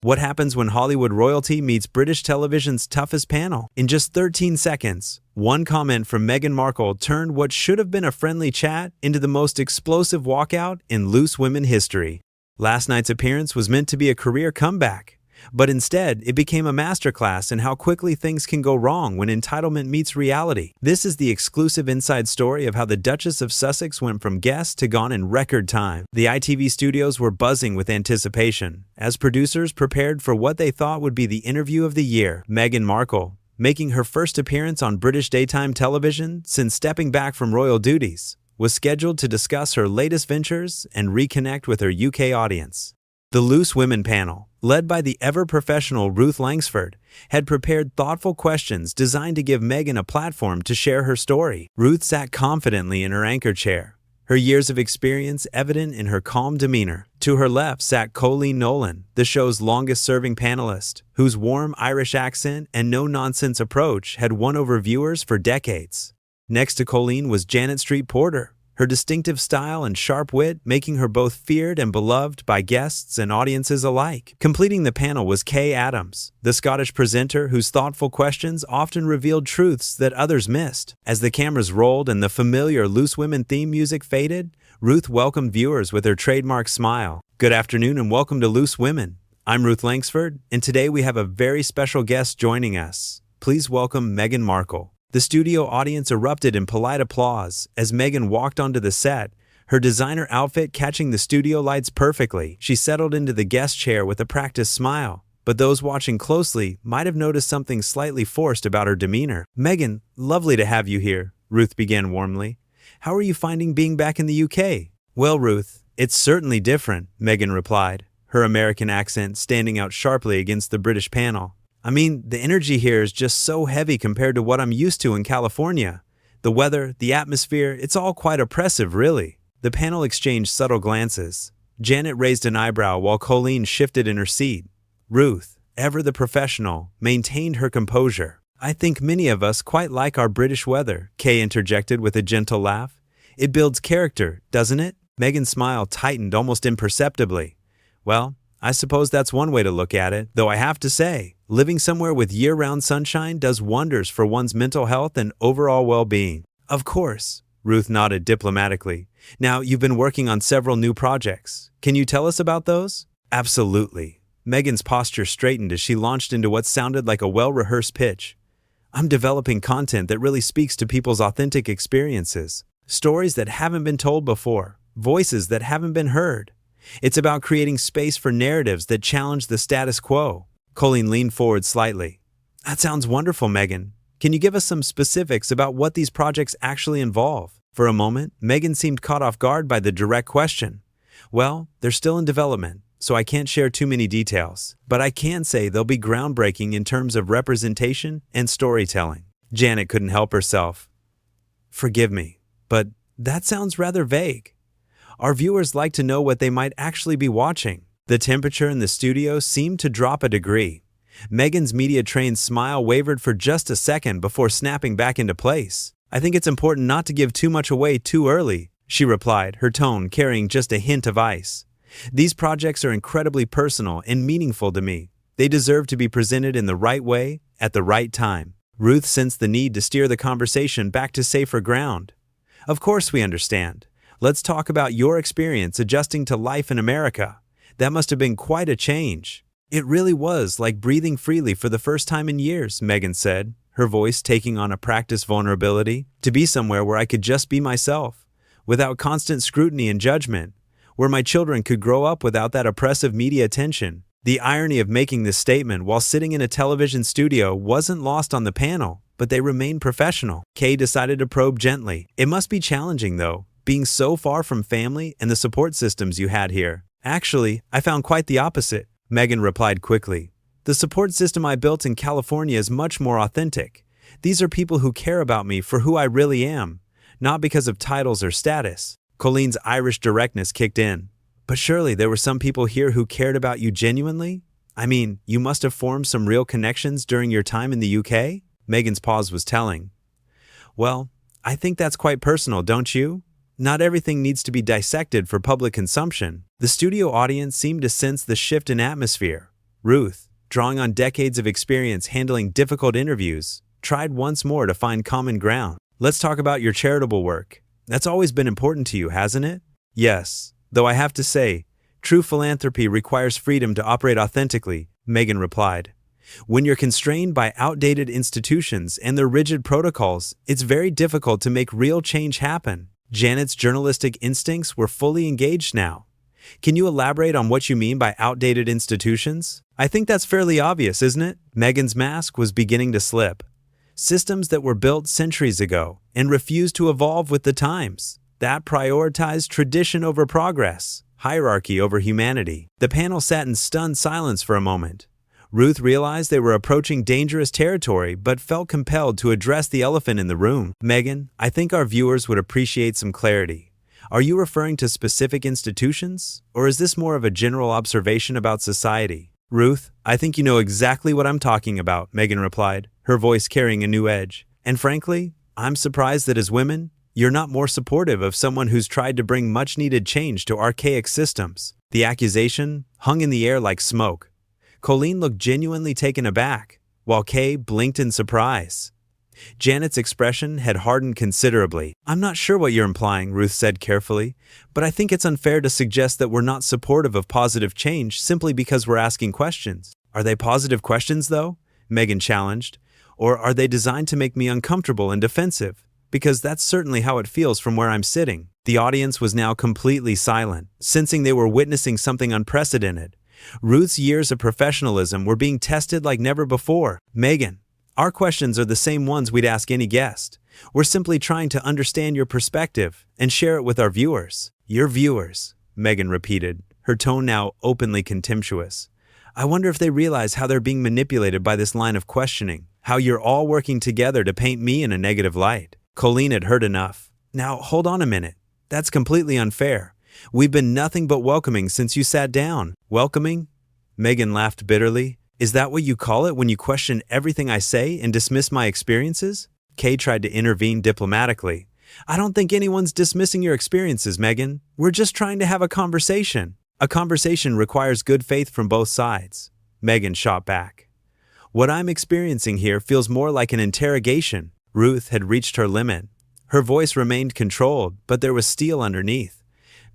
What happens when Hollywood royalty meets British television's toughest panel? In just 13 seconds, one comment from Meghan Markle turned what should have been a friendly chat into the most explosive walkout in loose women history. Last night's appearance was meant to be a career comeback, but instead it became a masterclass in how quickly things can go wrong when entitlement meets reality. This is the exclusive inside story of how the Duchess of Sussex went from guest to gone in record time. The ITV studios were buzzing with anticipation as producers prepared for what they thought would be the interview of the year. Meghan Markle, making her first appearance on British daytime television since stepping back from royal duties, was scheduled to discuss her latest ventures and reconnect with her UK audience. The Loose Women panel, led by the ever-professional Ruth Langsford, had prepared thoughtful questions designed to give Meghan a platform to share her story. Ruth sat confidently in her anchor chair, her years of experience evident in her calm demeanor. To her left sat Colleen Nolan, the show's longest-serving panelist, whose warm Irish accent and no-nonsense approach had won over viewers for decades. Next to Colleen was Janet Street Porter, her distinctive style and sharp wit making her both feared and beloved by guests and audiences alike. Completing the panel was Kay Adams, the Scottish presenter whose thoughtful questions often revealed truths that others missed. As the cameras rolled and the familiar Loose Women theme music faded, Ruth welcomed viewers with her trademark smile. Good afternoon and welcome to Loose Women. I'm Ruth Langsford, and today we have a very special guest joining us. Please welcome Meghan Markle. The studio audience erupted in polite applause as Meghan walked onto the set, her designer outfit catching the studio lights perfectly. She settled into the guest chair with a practiced smile, but those watching closely might have noticed something slightly forced about her demeanor. "Meghan, lovely to have you here," Ruth began warmly. "How are you finding being back in the UK?" "Well, Ruth, it's certainly different," Meghan replied, her American accent standing out sharply against the British panel. "I mean, the energy here is just so heavy compared to what I'm used to in California. The weather, the atmosphere, it's all quite oppressive, really." The panel exchanged subtle glances. Janet raised an eyebrow while Colleen shifted in her seat. Ruth, ever the professional, maintained her composure. "I think many of us quite like our British weather," Kay interjected with a gentle laugh. "It builds character, doesn't it?" Meghan's smile tightened almost imperceptibly. "Well, I suppose that's one way to look at it, though I have to say, living somewhere with year-round sunshine does wonders for one's mental health and overall well-being." "Of course," Ruth nodded diplomatically. "Now, you've been working on several new projects. Can you tell us about those?" "Absolutely." Meghan's posture straightened as she launched into what sounded like a well-rehearsed pitch. "I'm developing content that really speaks to people's authentic experiences, stories that haven't been told before, voices that haven't been heard. It's about creating space for narratives that challenge the status quo." Colleen leaned forward slightly. "That sounds wonderful, Meghan. Can you give us some specifics about what these projects actually involve?" For a moment, Meghan seemed caught off guard by the direct question. "Well, they're still in development, so I can't share too many details. But I can say they'll be groundbreaking in terms of representation and storytelling." Janet couldn't help herself. "Forgive me, but that sounds rather vague. Our viewers like to know what they might actually be watching." The temperature in the studio seemed to drop a degree. Meghan's media-trained smile wavered for just a second before snapping back into place. "I think it's important not to give too much away too early," she replied, her tone carrying just a hint of ice. "These projects are incredibly personal and meaningful to me. They deserve to be presented in the right way, at the right time." Ruth sensed the need to steer the conversation back to safer ground. "Of course we understand. Let's talk about your experience adjusting to life in America. That must have been quite a change." "It really was like breathing freely for the first time in years," Meghan said, her voice taking on a practiced vulnerability. "To be somewhere where I could just be myself, without constant scrutiny and judgment, where my children could grow up without that oppressive media attention." The irony of making this statement while sitting in a television studio wasn't lost on the panel, but they remained professional. Kay decided to probe gently. "It must be challenging, though, being so far from family and the support systems you had here." "Actually, I found quite the opposite," Meghan replied quickly. "The support system I built in California is much more authentic. These are people who care about me for who I really am, not because of titles or status." Colleen's Irish directness kicked in. "But surely there were some people here who cared about you genuinely? I mean, you must have formed some real connections during your time in the UK?" Meghan's pause was telling. "Well, I think that's quite personal, don't you? Not everything needs to be dissected for public consumption." The studio audience seemed to sense the shift in atmosphere. Ruth, drawing on decades of experience handling difficult interviews, tried once more to find common ground. Let's talk about your charitable work. That's always been important to you, hasn't it? Yes, though I have to say, true philanthropy requires freedom to operate authentically, Meghan replied. When you're constrained by outdated institutions and their rigid protocols, it's very difficult to make real change happen. Janet's journalistic instincts were fully engaged now. Can you elaborate on what you mean by outdated institutions? I think that's fairly obvious, isn't it? Meghan's mask was beginning to slip. Systems that were built centuries ago and refused to evolve with the times, that prioritized tradition over progress, hierarchy over humanity. The panel sat in stunned silence for a moment. Ruth realized they were approaching dangerous territory but felt compelled to address the elephant in the room. Meghan, I think our viewers would appreciate some clarity. Are you referring to specific institutions, or is this more of a general observation about society? Ruth, I think you know exactly what I'm talking about, Meghan replied, her voice carrying a new edge. And frankly, I'm surprised that as women, you're not more supportive of someone who's tried to bring much-needed change to archaic systems. The accusation hung in the air like smoke. Colleen looked genuinely taken aback, while Kay blinked in surprise. Janet's expression had hardened considerably. I'm not sure what you're implying, Ruth said carefully, but I think it's unfair to suggest that we're not supportive of positive change simply because we're asking questions. Are they positive questions, though? Meghan challenged. Or are they designed to make me uncomfortable and defensive? Because that's certainly how it feels from where I'm sitting. The audience was now completely silent, sensing they were witnessing something unprecedented. Ruth's years of professionalism were being tested like never before. Meghan, our questions are the same ones we'd ask any guest. We're simply trying to understand your perspective and share it with our viewers. Your viewers, Meghan repeated, her tone now openly contemptuous. I wonder if they realize how they're being manipulated by this line of questioning, how you're all working together to paint me in a negative light. Colleen had heard enough. Now, hold on a minute. That's completely unfair. We've been nothing but welcoming since you sat down. Welcoming? Meghan laughed bitterly. Is that what you call it when you question everything I say and dismiss my experiences? Kay tried to intervene diplomatically. I don't think anyone's dismissing your experiences, Meghan. We're just trying to have a conversation. A conversation requires good faith from both sides. Meghan shot back. What I'm experiencing here feels more like an interrogation. Ruth had reached her limit. Her voice remained controlled, but there was steel underneath.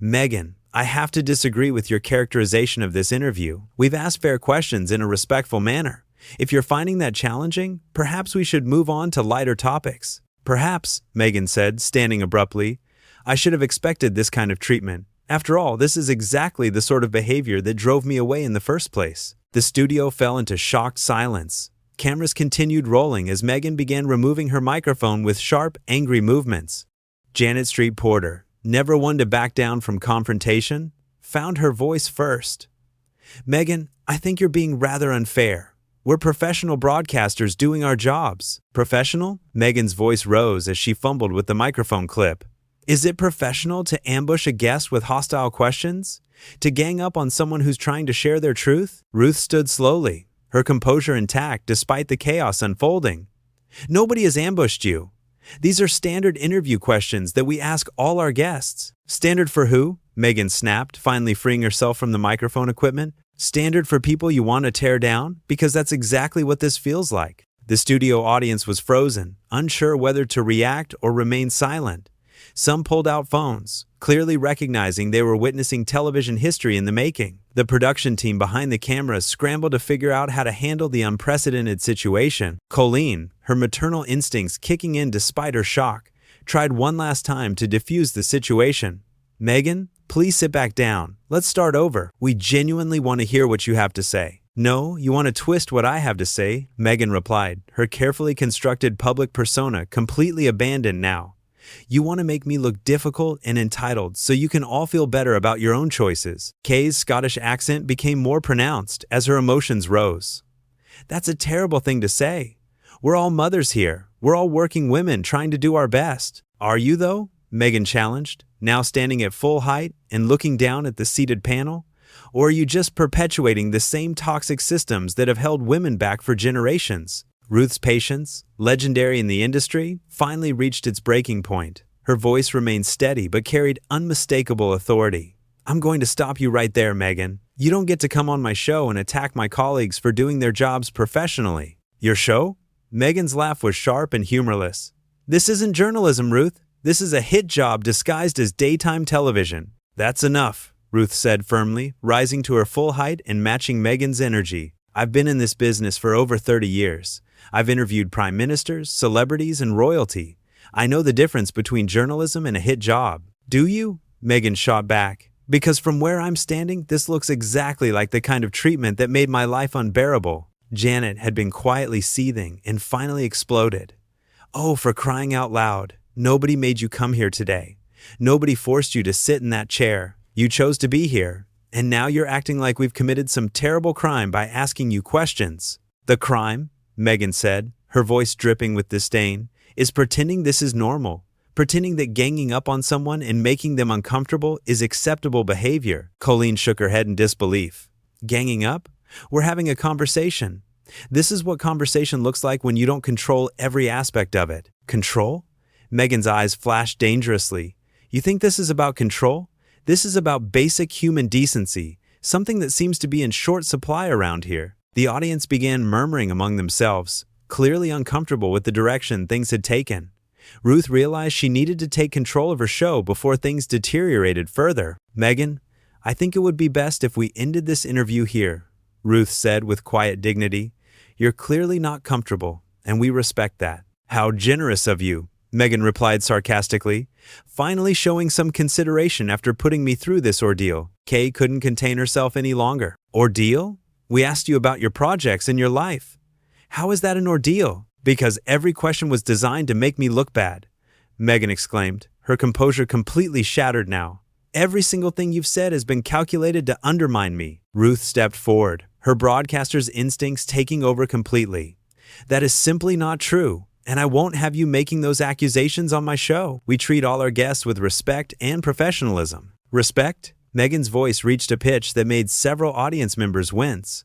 Meghan, I have to disagree with your characterization of this interview. We've asked fair questions in a respectful manner. If you're finding that challenging, perhaps we should move on to lighter topics. Perhaps, Meghan said, standing abruptly. I should have expected this kind of treatment. After all, this is exactly the sort of behavior that drove me away in the first place. The studio fell into shocked silence. Cameras continued rolling as Meghan began removing her microphone with sharp, angry movements. Janet Street Porter, never one to back down from confrontation, found her voice first. Meghan, I think you're being rather unfair. We're professional broadcasters doing our jobs. Professional? Meghan's voice rose as she fumbled with the microphone clip. Is it professional to ambush a guest with hostile questions? To gang up on someone who's trying to share their truth? Ruth stood slowly, her composure intact despite the chaos unfolding. Nobody has ambushed you. These are standard interview questions that we ask all our guests. Standard for who? Meghan snapped, finally freeing herself from the microphone equipment. Standard for people you want to tear down? Because that's exactly what this feels like. The studio audience was frozen, unsure whether to react or remain silent. Some pulled out phones, clearly recognizing they were witnessing television history in the making. The production team behind the cameras scrambled to figure out how to handle the unprecedented situation. Colleen, her maternal instincts kicking in despite her shock, tried one last time to defuse the situation. Meghan, please sit back down. Let's start over. We genuinely want to hear what you have to say. No, you want to twist what I have to say, Meghan replied, her carefully constructed public persona completely abandoned now. You want to make me look difficult and entitled so you can all feel better about your own choices. Kay's Scottish accent became more pronounced as her emotions rose. That's a terrible thing to say. We're all mothers here. We're all working women trying to do our best. Are you, though? Meghan challenged, now standing at full height and looking down at the seated panel. Or are you just perpetuating the same toxic systems that have held women back for generations? Ruth's patience, legendary in the industry, finally reached its breaking point. Her voice remained steady but carried unmistakable authority. I'm going to stop you right there, Meghan. You don't get to come on my show and attack my colleagues for doing their jobs professionally. Your show? Meghan's laugh was sharp and humorless. This isn't journalism, Ruth. This is a hit job disguised as daytime television. That's enough, Ruth said firmly, rising to her full height and matching Meghan's energy. I've been in this business for over 30 years. I've interviewed prime ministers, celebrities, and royalty. I know the difference between journalism and a hit job. Do you? Meghan shot back. Because from where I'm standing, this looks exactly like the kind of treatment that made my life unbearable. Janet had been quietly seething and finally exploded. Oh, for crying out loud. Nobody made you come here today. Nobody forced you to sit in that chair. You chose to be here. And now you're acting like we've committed some terrible crime by asking you questions. The crime, Meghan said, her voice dripping with disdain, is pretending this is normal. Pretending that ganging up on someone and making them uncomfortable is acceptable behavior. Colleen shook her head in disbelief. Ganging up? We're having a conversation. This is what conversation looks like when you don't control every aspect of it. Control? Meghan's eyes flashed dangerously. You think this is about control? This is about basic human decency, something that seems to be in short supply around here. The audience began murmuring among themselves, clearly uncomfortable with the direction things had taken. Ruth realized she needed to take control of her show before things deteriorated further. Meghan, I think it would be best if we ended this interview here, Ruth said with quiet dignity. You're clearly not comfortable, and we respect that. How generous of you, Meghan replied sarcastically, finally showing some consideration after putting me through this ordeal. Kay couldn't contain herself any longer. Ordeal? We asked you about your projects and your life. How is that an ordeal? Because every question was designed to make me look bad, Meghan exclaimed, her composure completely shattered now. Every single thing you've said has been calculated to undermine me. Ruth stepped forward, her broadcaster's instincts taking over completely. That is simply not true, and I won't have you making those accusations on my show. We treat all our guests with respect and professionalism. Respect? Meghan's voice reached a pitch that made several audience members wince.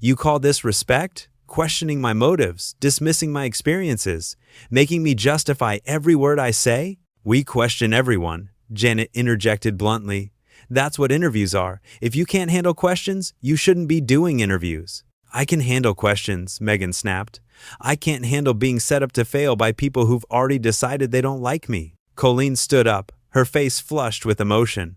You call this respect? Questioning my motives, dismissing my experiences, making me justify every word I say? We question everyone, Janet interjected bluntly. That's what interviews are. If you can't handle questions, you shouldn't be doing interviews. I can handle questions, Meghan snapped. I can't handle being set up to fail by people who've already decided they don't like me. Colleen stood up, her face flushed with emotion.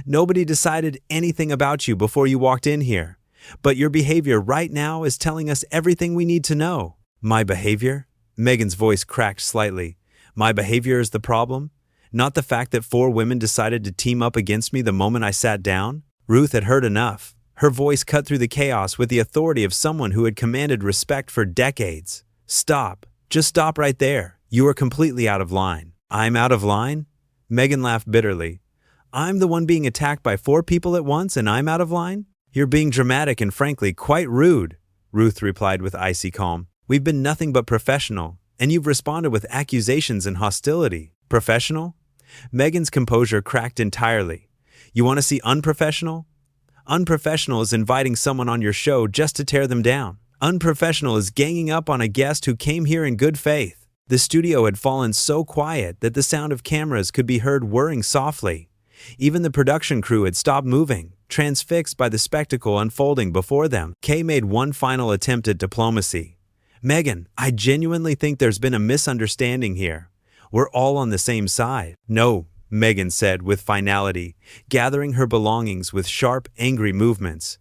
Nobody decided anything about you before you walked in here. But your behavior right now is telling us everything we need to know. My behavior? Meghan's voice cracked slightly. My behavior is the problem? Not the fact that 4 women decided to team up against me the moment I sat down? Ruth had heard enough. Her voice cut through the chaos with the authority of someone who had commanded respect for decades. Stop. Just stop right there. You are completely out of line. I'm out of line? Meghan laughed bitterly. I'm the one being attacked by 4 people at once and I'm out of line? You're being dramatic and frankly quite rude, Ruth replied with icy calm. We've been nothing but professional, and you've responded with accusations and hostility. Professional? Meghan's composure cracked entirely. You want to see unprofessional? Unprofessional is inviting someone on your show just to tear them down. Unprofessional is ganging up on a guest who came here in good faith. The studio had fallen so quiet that the sound of cameras could be heard whirring softly. Even the production crew had stopped moving, transfixed by the spectacle unfolding before them. Kay made one final attempt at diplomacy. Meghan, I genuinely think there's been a misunderstanding here. We're all on the same side. No, Meghan said with finality, gathering her belongings with sharp, angry movements.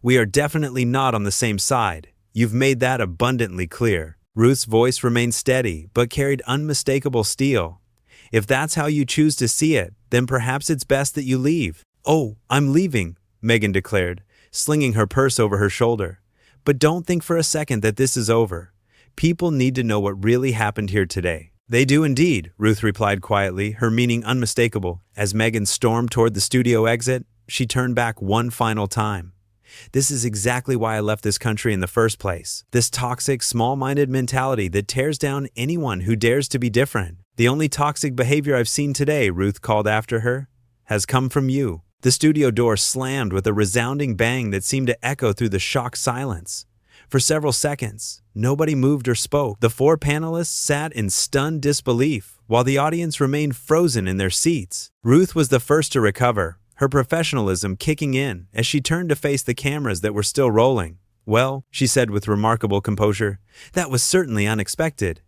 We are definitely not on the same side. You've made that abundantly clear. Ruth's voice remained steady, but carried unmistakable steel. If that's how you choose to see it, then perhaps it's best that you leave. Oh, I'm leaving, Meghan declared, slinging her purse over her shoulder. But don't think for a second that this is over. People need to know what really happened here today. They do indeed, Ruth replied quietly, her meaning unmistakable. As Meghan stormed toward the studio exit, she turned back one final time. This is exactly why I left this country in the first place. This toxic, small-minded mentality that tears down anyone who dares to be different. The only toxic behavior I've seen today, Ruth called after her, has come from you. The studio door slammed with a resounding bang that seemed to echo through the shocked silence. For several seconds, nobody moved or spoke. The 4 panelists sat in stunned disbelief, while the audience remained frozen in their seats. Ruth was the first to recover, her professionalism kicking in as she turned to face the cameras that were still rolling. "Well," she said with remarkable composure, "that was certainly unexpected."